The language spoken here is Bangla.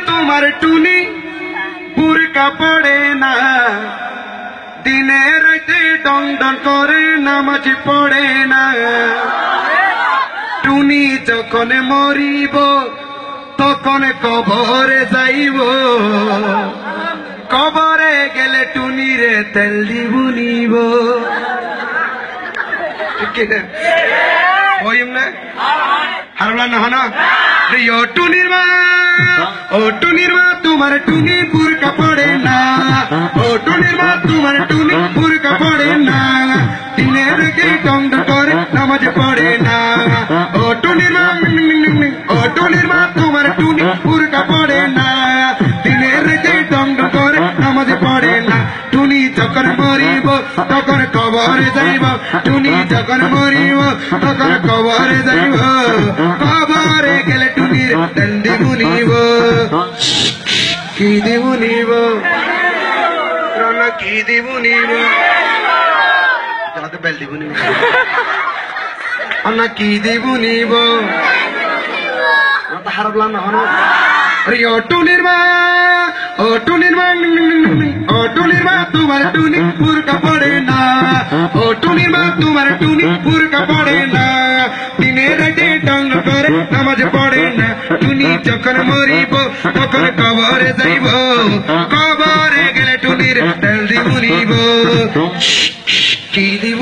তোমার টুনি বুরকা পড়ে না দিনে রাতে ডং ডং করে নামাজ পড়ে না টুনি যখন মরিব তখন কবরে যাইব কবরে গেলে টুনি রে তেল দিব নিব ওইম না হারলা না হনা ও টুনির মা তোমার টুনি বুরকা পড়ে না ও টুনির মা তোমার টুনি বুরকা পড়ে না দিনের রেখে ডং ডং করে নামাজ পড়ে না ও টুনির মা তোমার টুনি বুরকা পড়ে না দিনের রেখে ডং ডং করে নামাজ পড়ে না টুনি যখন মরিব তখন কবরে যাইব টুনি যখন মরিব তখন কবরে যাইব কবরে গেলে টুনির তেল দিব নিব কি দিব নিব কি দিব নিব বেল দিব নিব না কি দিব নিব হারবলাম না হনো ও টুনির মা তোমার টুনি বুরকা পড়ে না ও টুনির মা তোমার টুনি বুরকা পড়ে না দিনে রাতে ডং করে নামাজ পড়ে না টুনি যখন মরিব তখন কবরে যাইব কবরে গেলে টুনির তেল দিব নিব কি দিব